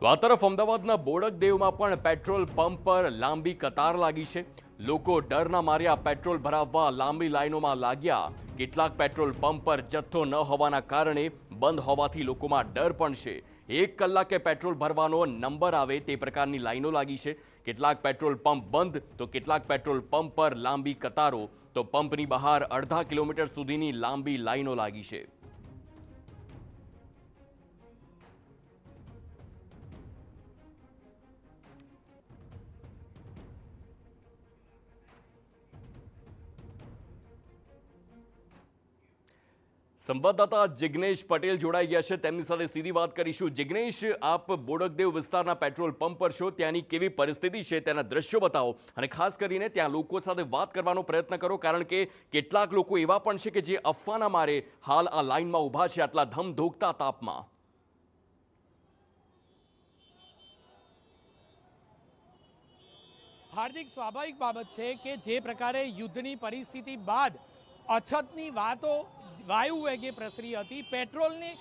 તો આ તરફ અમદાવાદના બોડકદેવમાં પણ પેટ્રોલ પંપ પર લાંબી કતાર લાગી છે। લોકો ડરના માર્યા પેટ્રોલ ભરાવવા લાંબી લાઈનોમાં લાગ્યા। કેટલાક પેટ્રોલ પંપ પર જથ્થો ન હોવાના કારણે બંધ હોવાથી લોકોમાં ડર પણ છે। 1 કલાકે પેટ્રોલ ભરવાનો નંબર આવે તે પ્રકારની લાઈનો લાગી છે। કેટલાક પેટ્રોલ પંપ બંધ તો કેટલાક પેટ્રોલ પંપ પર લાંબી કતારો, તો પંપની બહાર અડધા કિલોમીટર સુધીની લાંબી લાઈનો લાગી છે। સંવાદદાતા જિગ્નેશ પટેલ જોડાઈ ગયા છે, તેમની સાથે સીધી વાત કરીશું। જિગ્નેશ, આપ બોડકદેવ વિસ્તારના પેટ્રોલ પંપ પર છો, ત્યાંની કેવી પરિસ્થિતિ છે તેના દ્રશ્યો બતાવો અને ખાસ કરીને ત્યાં લોકો સાથે વાત કરવાનો પ્રયત્ન કરો, કારણ કે કેટલાક લોકો એવા પણ છે કે જે અફવાના મારે હાલ આ લાઇનમાં ઊભા છે આટલા ધમધોકતા તાપમાં। હાર્દિક, સ્વાભાવિક બાબત છે કે જે પ્રકારે યુદ્ધની પરિસ્થિતિ બાદ અછતની વાતો વાયુ વેગે પ્રસરી હતી। પેટ્રોલની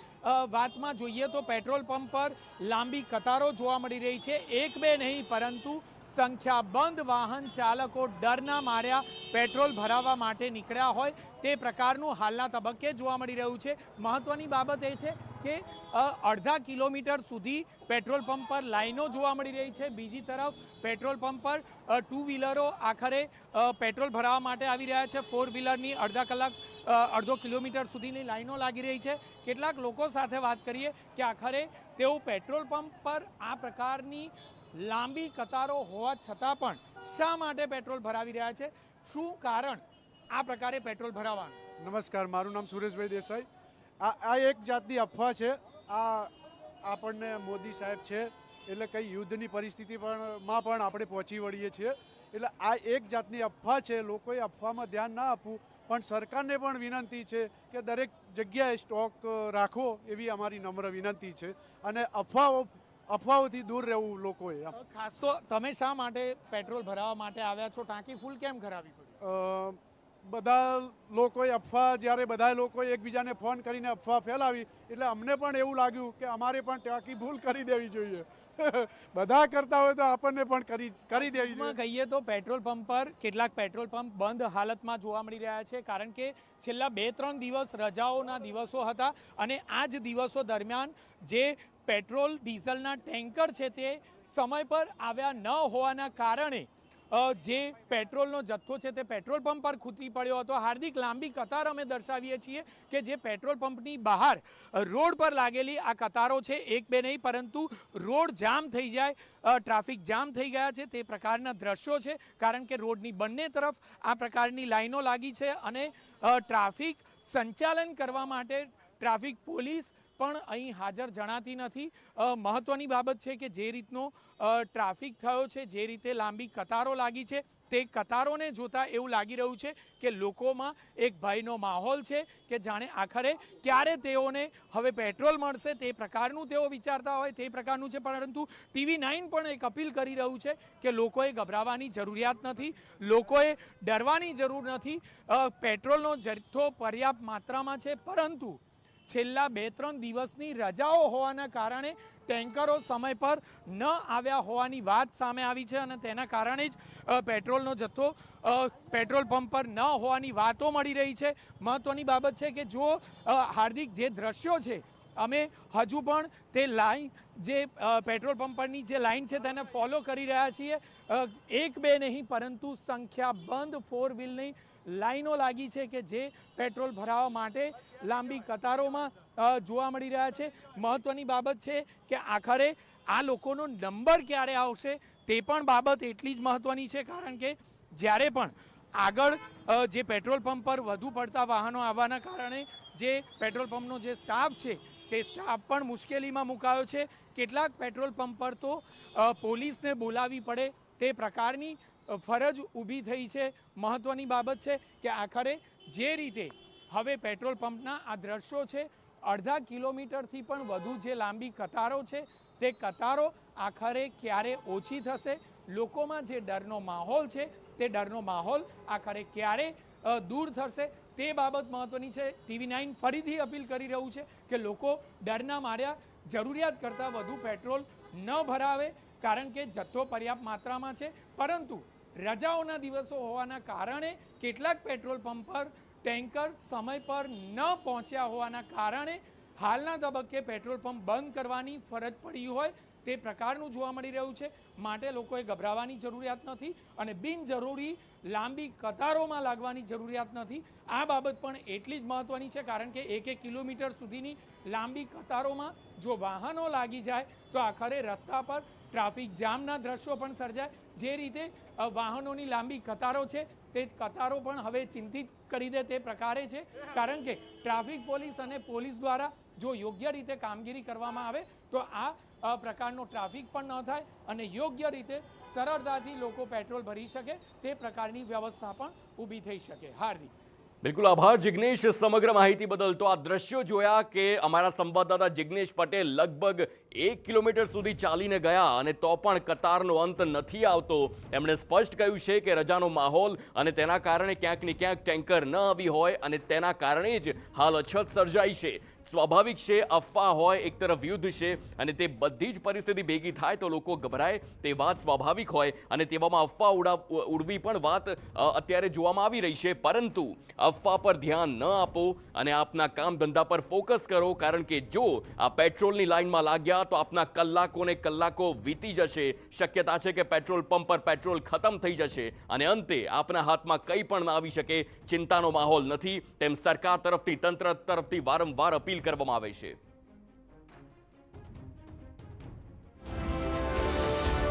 વાતમાં જોઈએ તો પેટ્રોલ પંપ પર લાંબી કતારો જોવા મળી રહી છે। એક બે નહીં પરંતુ સંખ્યાબંધ વાહન ચાલકો ડરના માર્યા પેટ્રોલ ભરાવવા માટે નીકળ્યા હોય તે પ્રકારનું હાલના તબક્કે જોવા મળી રહ્યું છે। મહત્વની બાબત એ છે કે અડધા કિલોમીટર સુધી પેટ્રોલ પંપ પર લાઈનો જોવા મળી રહી છે। બીજી તરફ પેટ્રોલ પંપ પર ટુ વ્હીલરો આખરે પેટ્રોલ ભરાવવા માટે આવી રહ્યા છે। ફોર વ્હીલરની અડધો કિલોમીટર સુધીની લાઈનો લાગી રહી છે। કેટલાક લોકો સાથે વાત કરીએ કે આખરે તેઓ પેટ્રોલ પંપ પર આ પ્રકારની લાંબી કતારો હોવા છતાં પણ શા માટે પેટ્રોલ ભરાવી રહ્યા છે, શું કારણ આ પ્રકારે પેટ્રોલ ભરાવવાનું? નમસ્કાર, મારું નામ સુરેશભાઈ દેસાઈ। આ એક જાતની અફવા છે। આ આપણને મોદી સાહેબ છે એટલે કઈ યુદ્ધની પરિસ્થિતિમાં પણ આપણે પહોંચી વળીએ છીએ, એટલે આ એક જાતની અફવા છે। લોકોએ અફવામાં ધ્યાન ના આપવું, પણ સરકારને પણ વિનંતી છે કે દરેક જગ્યાએ સ્ટોક રાખવો, એવી અમારી નમ્ર વિનંતી છે અને અફવાઓથી દૂર રહેવું લોકોએ। ખાસ તો તમે શા માટે પેટ્રોલ ભરાવવા માટે આવ્યા છો? ટાંકી ફૂલ કેમ કરાવી પડી? બધા લોકોએ જ્યારે બધા લોકોએ એકબીજાને ફોન કરીને અફવા ફેલાવી એટલે અમને પણ એવું લાગ્યું કે અમારે પણ ટાંકી ફૂલ કરી દેવી જોઈએ। બધા કરતા હોય તો આપણને પણ કરી દેવી જોઈએ। કહીએ તો પેટ્રોલ પંપ પર કેટલાક પેટ્રોલ પંપ બંધ હાલતમાં જોવા મળી રહ્યા છે, કારણ કે છેલ્લા 2-3 દિવસ રજાઓના દિવસો હતા અને આ જ દિવસો દરમિયાન જે પેટ્રોલ ડીઝલના ટેન્કર છે તે સમય પર આવ્યા ન હોવાના કારણે જે પેટ્રોલનો જથ્થો છે તે પેટ્રોલ પંપ પર ખૂટી પડ્યો હતો। હાર્દિક, લાંબી કતાર અમે દર્શાવીએ છીએ કે જે પેટ્રોલ પંપની બહાર રોડ પર લાગેલી આ કતારો છે, એક બે નહીં પરંતુ રોડ જામ થઈ જાય, ટ્રાફિક જામ થઈ ગયા છે તે પ્રકારના દ્રશ્યો છે, કારણ કે રોડની બંને તરફ આ પ્રકારની લાઈનો લાગી છે અને ટ્રાફિક સંચાલન કરવા માટે ટ્રાફિક પોલીસ પણ અહીં હાજર જણાતી નથી। મહત્વની બાબત છે કે જે રીતનો ટ્રાફિક થયો છે, જે રીતે લાંબી કતારો લાગી છે, તે કતારોને જોતા એવું લાગી રહ્યું છે કે લોકોમાં એક ભયનો માહોલ છે કે જાણે આખરે ક્યારે તેઓને હવે પેટ્રોલ મળશે તે પ્રકારનું તેઓ વિચારતા હોય તે પ્રકારનું છે। પરંતુ TV9 પણ એક અપીલ કરી રહ્યું છે કે લોકોએ ગભરાવાની જરૂરિયાત નથી, લોકોએ ડરવાની જરૂર નથી। પેટ્રોલનો જથ્થો પર્યાપ્ત માત્રામાં છે, પરંતુ છેલ્લા 2-3 દિવસની રજાઓ હોવાના કારણે ટેન્કરો સમય પર ન આવ્યા હોવાની વાત સામે આવી છે અને તેના કારણે જ પેટ્રોલનો જથ્થો પેટ્રોલ પંપ પર ન હોવાની વાતો મળી રહી છે। મહત્વની બાબત છે કે જો હાર્દિક, જે દ્રશ્યો છે અમે હજુ પણ તે લાઈન જે પેટ્રોલ પંપ પરની જે લાઈન છે તેને ફોલો કરી રહ્યા છીએ। એક બે નહીં પરંતુ સંખ્યાબંધ ફોર વ્હીલની લાઈનો લાગી છે કે જે પેટ્રોલ ભરાવવા માટે લાંબી કતારોમાં જોવા મળી રહ્યા છે। મહત્વની બાબત છે કે આખરે આ લોકોનો નંબર ક્યારે આવશે તે પણ બાબત એટલી જ મહત્વની છે, કારણ કે જ્યારે પણ આગળ જે પેટ્રોલ પંપ પર વધુ પડતા વાહનો આવવાના કારણે જે પેટ્રોલ પંપનો જે સ્ટાફ છે તે સ્ટાફ પણ મુશ્કેલીમાં મુકાયો છે। કેટલાક પેટ્રોલ પંપ પર તો પોલીસને બોલાવી પડે તે પ્રકારની ફરજ ઊભી થઈ છે। મહત્વની બાબત છે કે આખરે જે રીતે હવે પેટ્રોલ પંપના આ દ્રશ્યો છે, અડધા કિલોમીટરથી પણ વધુ જે લાંબી કતારો છે તે કતારો આખરે ક્યારે ઓછી થશે, લોકોમાં જે ડરનો માહોલ છે તે ડરનો માહોલ આખરે ક્યારે દૂર થશે તે બાબત મહત્વની છે। TV9 ફરીથી અપીલ કરી રહ્યું છે કે લોકો ડરના માર્યા જરૂરિયાત કરતાં વધુ પેટ્રોલ ન ભરાવે, કારણ કે જથ્થો પર્યાપ્ત માત્રામાં છે. પરંતુ રજાઓના દિવસો હોવાના કારણે કેટલાક પેટ્રોલ પંપ પર ટેન્કર સમય પર ન પહોંચ્યા હોવાના કારણે હાલના તબક્કે પેટ્રોલ પંપ બંધ કરવાની ફરજ પડી હોય તે પ્રકારનું જોવા મળી રહ્યું છે. માટે લોકોએ ગભરાવાની જરૂરિયાત નથી અને બિનજરૂરી લાંબી કતારોમાં લાગવાની જરૂરિયાત નથી. આ બાબત પણ એટલી જ મહત્વની છે, કારણ કે 1 કિલોમીટર સુધીની લાંબી કતારોમાં જો વાહનો લાગી જાય તો આખરે રસ્તા પર ટ્રાફિક જામના દ્રશ્યો પણ સર્જાય. જે રીતે વાહનોની લાંબી કતારો છે તે જ કતારો પણ હવે ચિંતિત કરી દે તે પ્રકારે છે, કારણ કે ટ્રાફિક પોલીસ અને પોલીસ દ્વારા જો યોગ્ય રીતે કામગીરી કરવામાં આવે તો આ પ્રકારનો ટ્રાફિક પણ ન થાય અને યોગ્ય રીતે સરળતાથી લોકો પેટ્રોલ ભરી શકે તે પ્રકારની વ્યવસ્થા પણ ઊભી થઈ શકે. હાર્દિક. બિલકુલ આભાર જિગ્નેશ સમગ્ર માહિતી બદલ. તો આ દ્રશ્યો જોયા કે અમારા સંવાદદાતા જિગ્નેશ પટેલ લગભગ 1 કિલોમીટર સુધી ચાલીને ગયા અને તો પણ કતારનો અંત નથી આવતો. એમણે સ્પષ્ટ કહ્યું છે કે રજાનો માહોલ અને તેના કારણે ક્યાંક ને ક્યાંક ટેન્કર ન આવી હોય અને તેના કારણે જ હાલ અછત સર્જાઈ છે. સ્વાભાવિક છે, અફવા હોય, એક તરફ યુદ્ધ છે અને તે બધી જ પરિસ્થિતિ ભેગી થાય તો લોકો ગભરાય તે વાત સ્વાભાવિક હોય અને તેવામાં અફવા ઉડવી પણ વાત અત્યારે જોવામાં આવી રહી છે. પરંતુ અફવા પર ધ્યાન ન આપો અને આપના કામ ધંધા પર ફોકસ કરો, કારણ કે જો આ પેટ્રોલની લાઇનમાં લાગ્યા તો આપના કલાકોને કલાકો વીતી જશે. શક્યતા છે કે પેટ્રોલ પંપ પર પેટ્રોલ ખતમ થઈ જશે અને અંતે આપના હાથમાં કંઈ પણ ના આવી શકે. ચિંતાનો માહોલ નથી તેમ સરકાર તરફથી, તંત્ર તરફથી વારંવાર અપીલ કરવામાં આવે છે.